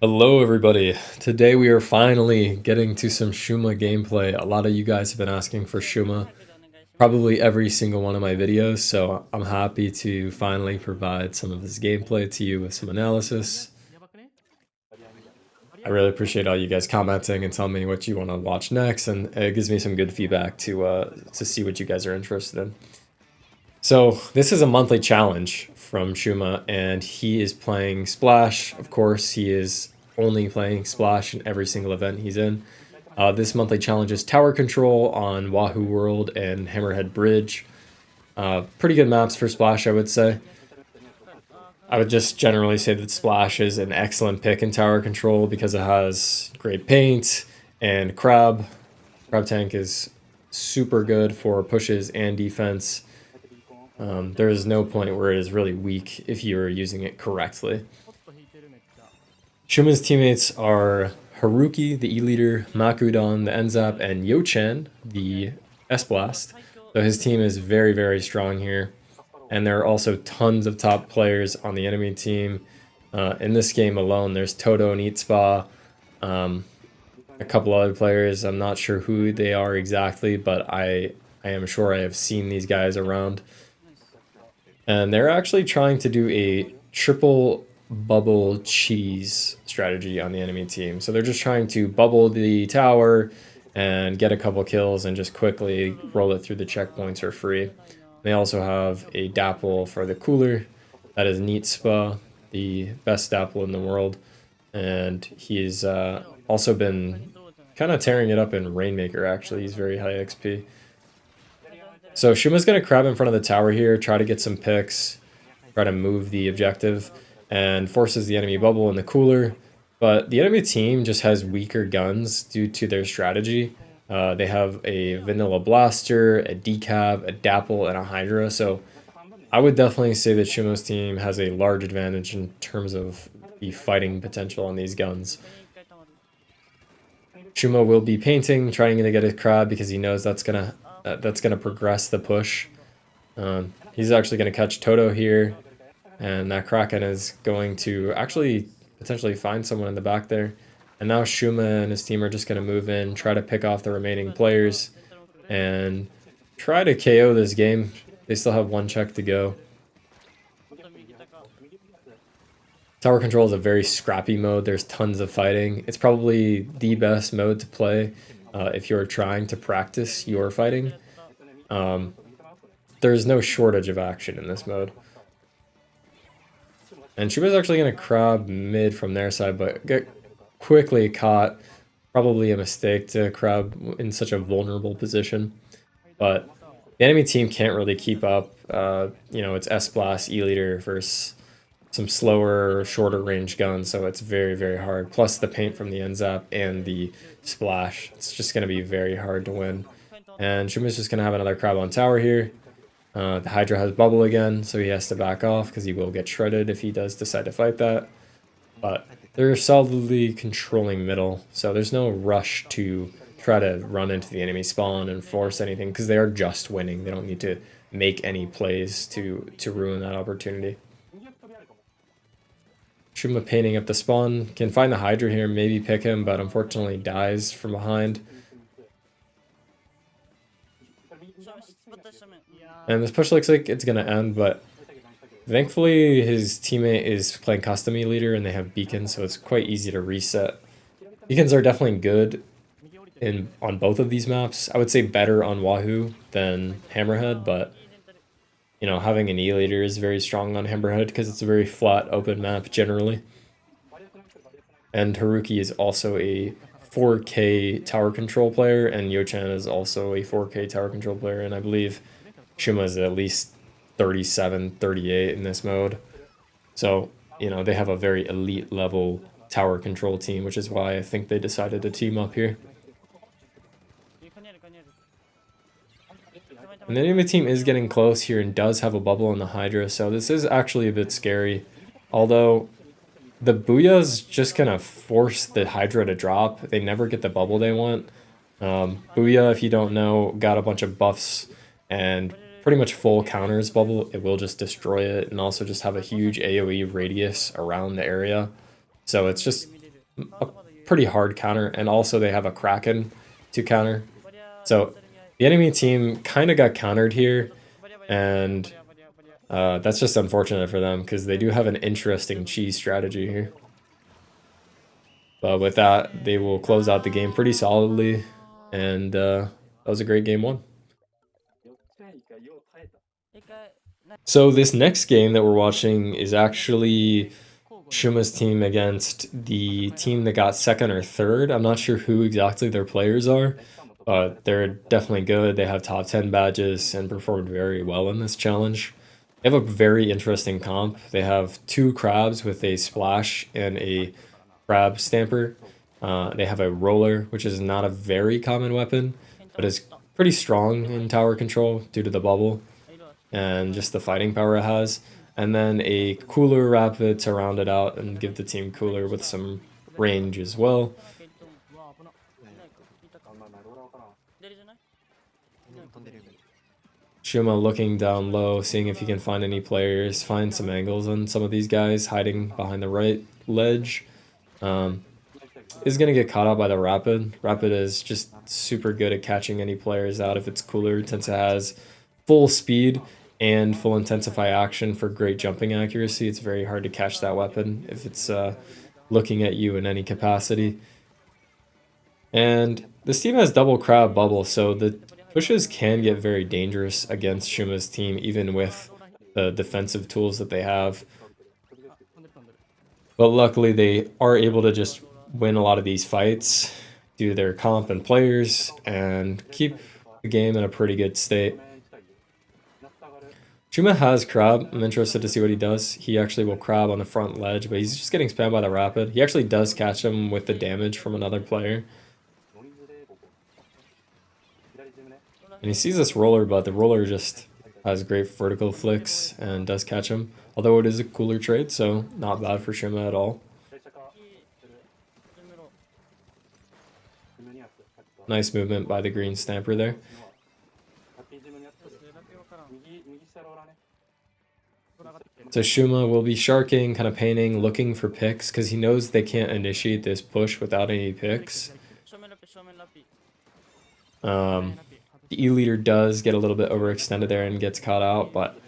Hello everybody. Today we are finally getting to some Shuma gameplay. A lot of you guys have been asking for Shuma, probably every single one of my videos, so I'm happy to finally provide some of this gameplay to you with some analysis. I really appreciate all you guys commenting and telling me what you want to watch next, and it gives me some good feedback to see what you guys are interested in. So this is a monthly challenge from Shuma, and he is playing Splash. Of course, he is only playing Splash in every single event he's in. This monthly challenge is Tower Control on Wahoo World and Hammerhead Bridge. Pretty good maps for Splash, I would say. I would just generally say that Splash is an excellent pick in Tower Control because it has great paint and Crab. Crab Tank is super good for pushes and defense. There is no point where it is really weak if you are using it correctly. Shuma's teammates are Haruki, the E-Leader, Makudon, the Enzap, and Yochan, the S-Blast. So his team is very, very strong here. And there are also tons of top players on the enemy team. In this game alone, there's Toto and Eat Spa, a couple other players. I'm not sure who they are exactly, but I am sure I have seen these guys around. And they're actually trying to do a triple bubble cheese strategy on the enemy team. So they're just trying to bubble the tower and get a couple kills and just quickly roll it through the checkpoints for free. They also have a dapple for the cooler. That is Neat Spa, the best dapple in the world. And he's also been kind of tearing it up in Rainmaker, actually. He's very high XP. So Shuma's going to crab in front of the tower here, try to get some picks, try to move the objective, and forces the enemy bubble in the cooler. But the enemy team just has weaker guns due to their strategy. They have a Vanilla Blaster, a Decab, a Dapple, and a Hydra. So I would definitely say that Shuma's team has a large advantage in terms of the fighting potential on these guns. Shuma will be painting, trying to get a crab because he knows that's gonna progress the push. He's actually gonna catch Toto here, and that Kraken is going to actually potentially find someone in the back there. And now Shuma and his team are just gonna move in, try to pick off the remaining players, and try to KO this game. They still have one check to go. Tower Control is a very scrappy mode. There's tons of fighting. It's probably the best mode to play if you're trying to practice your fighting. There's no shortage of action in this mode. And Shuma's actually going to crab mid from their side, but get quickly caught. Probably a mistake to crab in such a vulnerable position. But the enemy team can't really keep up. It's S-Blast, E-Leader versus some slower, shorter range guns, so it's very, very hard. Plus the paint from the Enzap and the Splash. It's just going to be very hard to win. And Shuma's just going to have another crab on tower here. The Hydra has bubble again, so he has to back off because he will get shredded if he does decide to fight that. But they're solidly controlling middle, so there's no rush to try to run into the enemy spawn and force anything because they are just winning. They don't need to make any plays to ruin that opportunity. Shuma painting up the spawn, can find the Hydra here, maybe pick him, but unfortunately dies from behind. And this push looks like it's going to end, but thankfully his teammate is playing custom E-Leader and they have beacons, so it's quite easy to reset. Beacons are definitely good on both of these maps. I would say better on Wahoo than Hammerhead, but having an E-Leader is very strong on Hammerhead because it's a very flat, open map generally. And Haruki is also a 4K tower control player, and Yochan is also a 4K tower control player, and I believe Shuma is at least 37, 38 in this mode. So, they have a very elite level tower control team, which is why I think they decided to team up here. And the enemy team is getting close here and does have a bubble on the Hydra, so this is actually a bit scary. Although, the Booyah's just gonna force the Hydra to drop. They never get the bubble they want. Booyah, if you don't know, got a bunch of buffs and pretty much full counters bubble. It will just destroy it and also just have a huge AoE radius around the area. So it's just a pretty hard counter, and also they have a Kraken to counter. So the enemy team kind of got countered here, and that's just unfortunate for them because they do have an interesting cheese strategy here. But with that, they will close out the game pretty solidly, and that was a great game one. So this next game that we're watching is actually Shuma's team against the team that got second or third. I'm not sure who exactly their players are, but they're definitely good. They have top 10 badges and performed very well in this challenge. They have a very interesting comp. They have 2 crabs with a splash and a crab stamper. They have a roller, which is not a very common weapon, but is pretty strong in tower control due to the bubble and just the fighting power it has. And then a cooler rapid to round it out and give the team cooler with some range as well. Shuma looking down low, seeing if he can find any players, find some angles on some of these guys hiding behind the right ledge. Is going to get caught out by the Rapid. Rapid is just super good at catching any players out if it's cooler, since it has full speed and full intensify action for great jumping accuracy. It's very hard to catch that weapon if it's looking at you in any capacity. And this team has double crab bubble, so the pushes can get very dangerous against Shuma's team, even with the defensive tools that they have. But luckily, they are able to just win a lot of these fights, do their comp and players, and keep the game in a pretty good state. Shuma has crab. I'm interested to see what he does. He actually will crab on the front ledge, but he's just getting spammed by the rapid. He actually does catch him with the damage from another player. And he sees this roller, but the roller just has great vertical flicks and does catch him. Although it is a cooler trade, so not bad for Shuma at all. Nice movement by the green stamper there. So Shuma will be sharking, kind of painting, looking for picks, because he knows they can't initiate this push without any picks. The E-leader does get a little bit overextended there and gets caught out, but,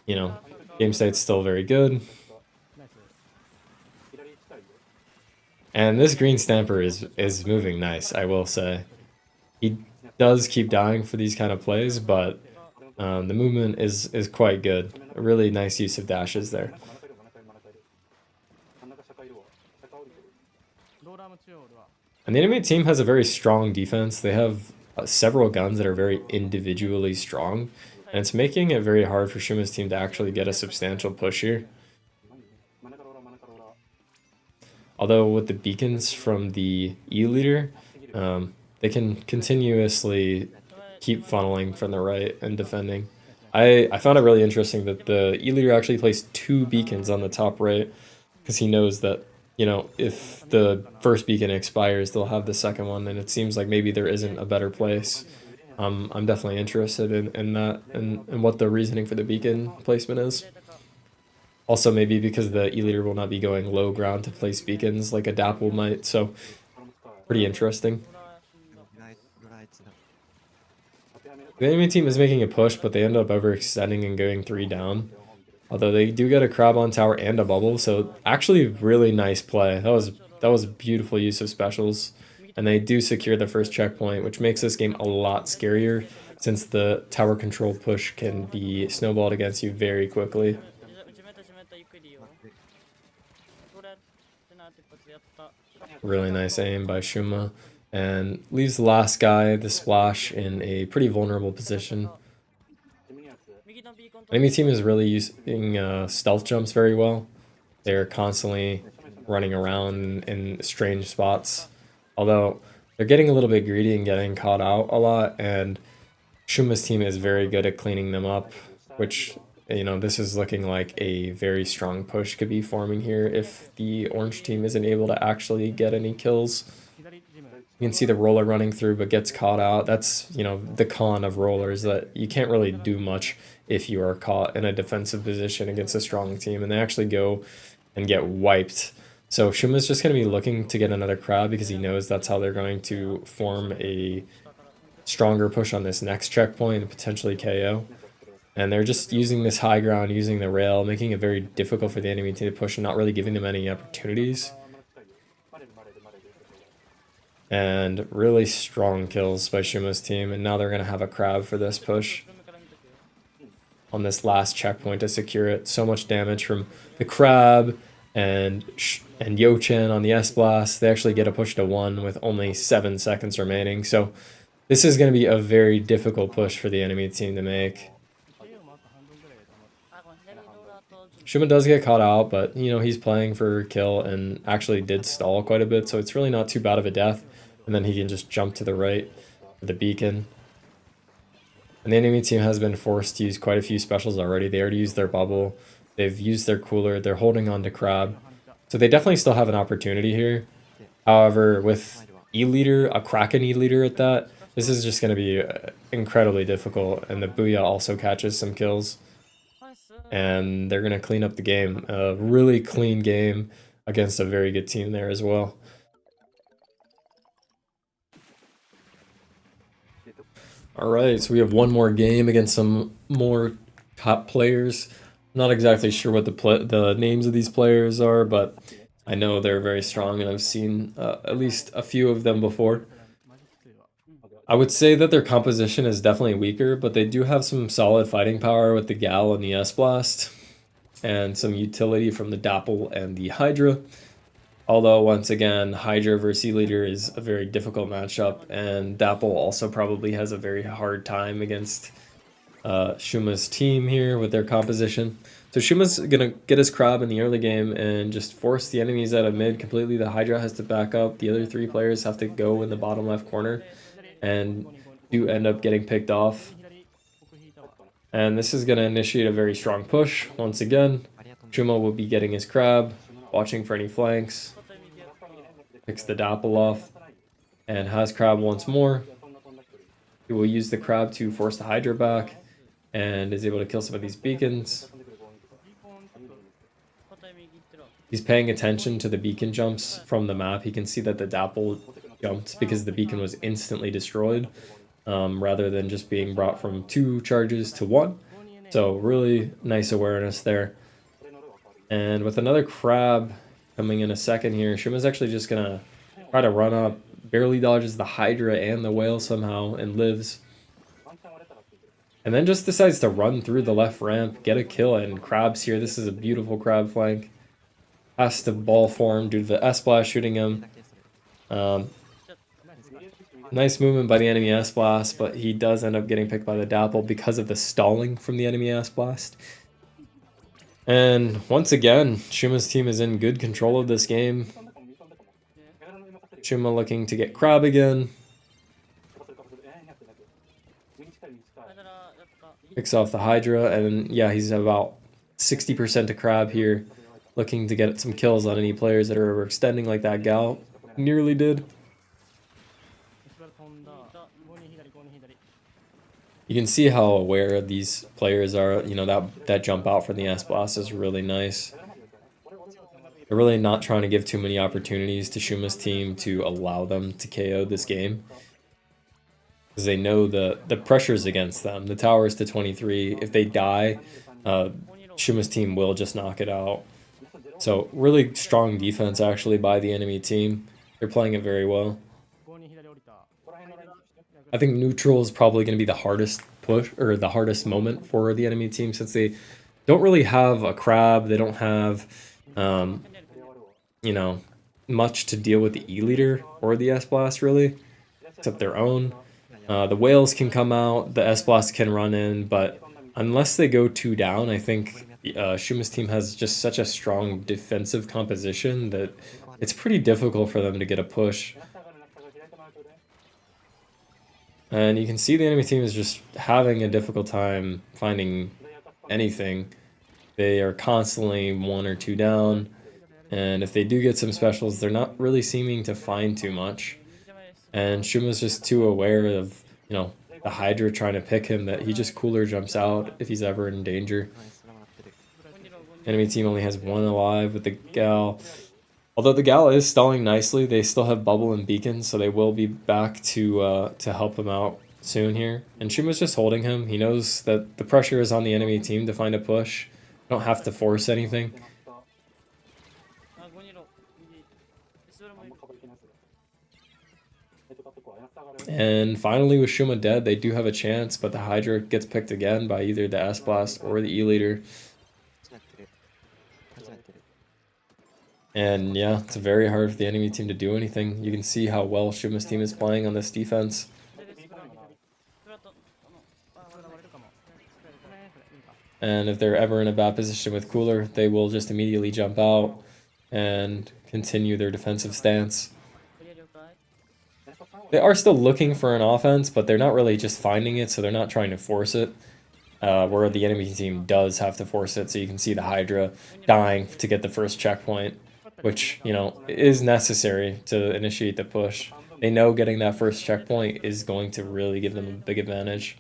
you know, game state's still very good. And this green stamper is moving nice, I will say. He does keep dying for these kind of plays, but the movement is quite good. A really nice use of dashes there. And the enemy team has a very strong defense. They have several guns that are very individually strong, and it's making it very hard for Shuma's team to actually get a substantial push here. Although with the beacons from the E-leader, they can continuously keep funneling from the right and defending. I found it really interesting that the E-leader actually placed 2 beacons on the top right, because he knows that, you know, if the first beacon expires, they'll have the second one, and it seems like maybe there isn't a better place. I'm definitely interested in that and what the reasoning for the beacon placement is. Also, maybe because the E-leader will not be going low ground to place beacons like a Dapple might, so pretty interesting. The enemy team is making a push, but they end up overextending and going 3 down. Although they do get a crab on tower and a bubble, so actually really nice play. That was a beautiful use of specials. And they do secure the first checkpoint, which makes this game a lot scarier, since the tower control push can be snowballed against you very quickly. Really nice aim by Shuma, and leaves the last guy, the Splash, in a pretty vulnerable position. Enemy team is really using stealth jumps very well. They're constantly running around in strange spots, although they're getting a little bit greedy and getting caught out a lot, and Shuma's team is very good at cleaning them up, which, you know, this is looking like a very strong push could be forming here if the orange team isn't able to actually get any kills. You can see the roller running through but gets caught out. That's, you know, the con of rollers, that you can't really do much if you are caught in a defensive position against a strong team, and they actually go and get wiped. So Shuma's just going to be looking to get another crab because he knows that's how they're going to form a stronger push on this next checkpoint and potentially KO. And they're just using this high ground, using the rail, making it very difficult for the enemy to push and not really giving them any opportunities. And really strong kills by Shuma's team. And now they're going to have a crab for this push on this last checkpoint to secure it. So much damage from the crab and Yo-Chan on the S-Blast. They actually get a push to 1 with only 7 seconds remaining. So this is going to be a very difficult push for the enemy team to make. Shuma does get caught out, but you know, he's playing for kill and actually did stall quite a bit, so it's really not too bad of a death. And then he can just jump to the right for the beacon. And the enemy team has been forced to use quite a few specials already. They already used their bubble, they've used their cooler, they're holding on to crab. So they definitely still have an opportunity here. However, with E-Leader, a Kraken E-Leader at that, this is just going to be incredibly difficult. And the Booyah also catches some kills. And they're going to clean up the game. A really clean game against a very good team there as well. Alright, so we have one more game against some more top players. Not exactly sure what the names of these players are, but I know they're very strong and I've seen at least a few of them before. I would say that their composition is definitely weaker, but they do have some solid fighting power with the Gal and the S-Blast, and some utility from the Dapple and the Hydra. Although, once again, Hydra versus E-Leader is a very difficult matchup, and Dapple also probably has a very hard time against Shuma's team here with their composition. So Shuma's going to get his crab in the early game and just force the enemies out of mid completely. The Hydra has to back up. The other 3 players have to go in the bottom left corner and do end up getting picked off. And this is going to initiate a very strong push. Once again, Shuma will be getting his crab, watching for any flanks, picks the Dapple off, and has crab once more. He will use the crab to force the Hydra back, and is able to kill some of these beacons. He's paying attention to the beacon jumps from the map. He can see that the Dapple jumped because the beacon was instantly destroyed, rather than just being brought from 2 charges to 1. So really nice awareness there. And with another crab coming in a second here, Shuma's actually just gonna try to run up, barely dodges the Hydra and the whale somehow and lives. And then just decides to run through the left ramp, get a kill, and crab's here. This is a beautiful crab flank. Has to ball form due to the S-Blast shooting him. Nice movement by the enemy S-Blast, but he does end up getting picked by the Dapple because of the stalling from the enemy S-Blast. And once again, Shuma's team is in good control of this game. Shuma looking to get crab again. Picks off the Hydra, and yeah, he's about 60% to crab here. Looking to get some kills on any players that are overextending like that Gal nearly did. You can see how aware these players are. You know, that jump out from the S-Blast is really nice. They're really not trying to give too many opportunities to Shuma's team to allow them to KO this game, because they know the pressure's against them. The tower is to 23. If they die, Shuma's team will just knock it out. So really strong defense actually by the enemy team. They're playing it very well. I think neutral is probably going to be the hardest push, or the hardest moment for the enemy team, since they don't really have a crab. They don't have, you know, much to deal with the E-Leader or the S-Blast really, except their own. The whales can come out, the S-Blast can run in, but unless they go 2 down, I think Shuma's team has just such a strong defensive composition that it's pretty difficult for them to get a push. And you can see the enemy team is just having a difficult time finding anything. They are constantly 1 or 2 down, and if they do get some specials, they're not really seeming to find too much. And Shuma's just too aware of, you know, the Hydra trying to pick him, that he just cooler jumps out if he's ever in danger. Enemy team only has 1 alive with the Gal. Although the Gal is stalling nicely, they still have Bubble and Beacon, so they will be back to help him out soon here. And Shuma's just holding him. He knows that the pressure is on the enemy team to find a push. Don't have to force anything. And finally, with Shuma dead, they do have a chance, but the Hydra gets picked again by either the S-Blast or the E-Leader. And yeah, it's very hard for the enemy team to do anything. You can see how well Shuma's team is playing on this defense. And if they're ever in a bad position with Cooler, they will just immediately jump out and continue their defensive stance. They are still looking for an offense, but they're not really just finding it, so they're not trying to force it. Where the enemy team does have to force it, so you can see the Hydra dying to get the first checkpoint, which, you know, is necessary to initiate the push. They know getting that first checkpoint is going to really give them a big advantage.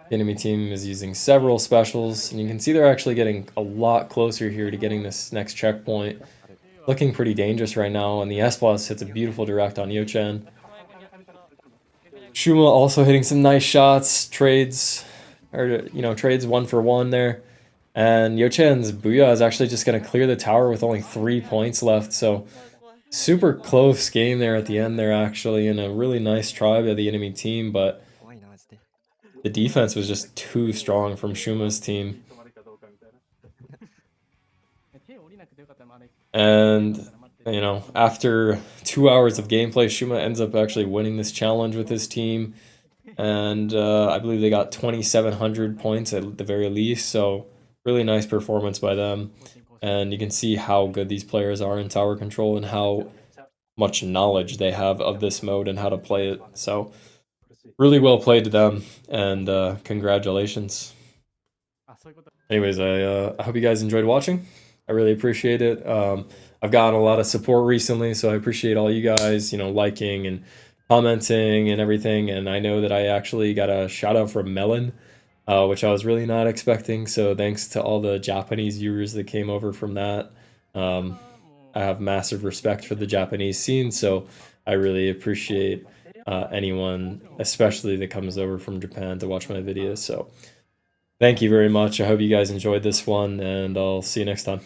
The enemy team is using several specials, and you can see they're actually getting a lot closer here to getting this next checkpoint. Looking pretty dangerous right now, and the S-Blast hits a beautiful direct on Yo-Chen. Shuma also hitting some nice shots, trades 1-for-1 there. And Yo-Chan's Booyah is actually just going to clear the tower with only 3 points left, so super close game there at the end there, actually, and a really nice try by the enemy team, but the defense was just too strong from Shuma's team. And, you know, after 2 hours of gameplay, Shuma ends up actually winning this challenge with his team. And I believe they got 2,700 points at the very least, so really nice performance by them. And you can see how good these players are in tower control and how much knowledge they have of this mode and how to play it. So really well played to them, and congratulations. Anyways, I hope you guys enjoyed watching. I really appreciate it. I've gotten a lot of support recently, so I appreciate all you guys, you know, liking and commenting and everything. And I know that I actually got a shout out from Melon, which I was really not expecting. So thanks to all the Japanese viewers that came over from that. I have massive respect for the Japanese scene, so I really appreciate anyone, especially that comes over from Japan to watch my videos. So thank you very much. I hope you guys enjoyed this one, and I'll see you next time.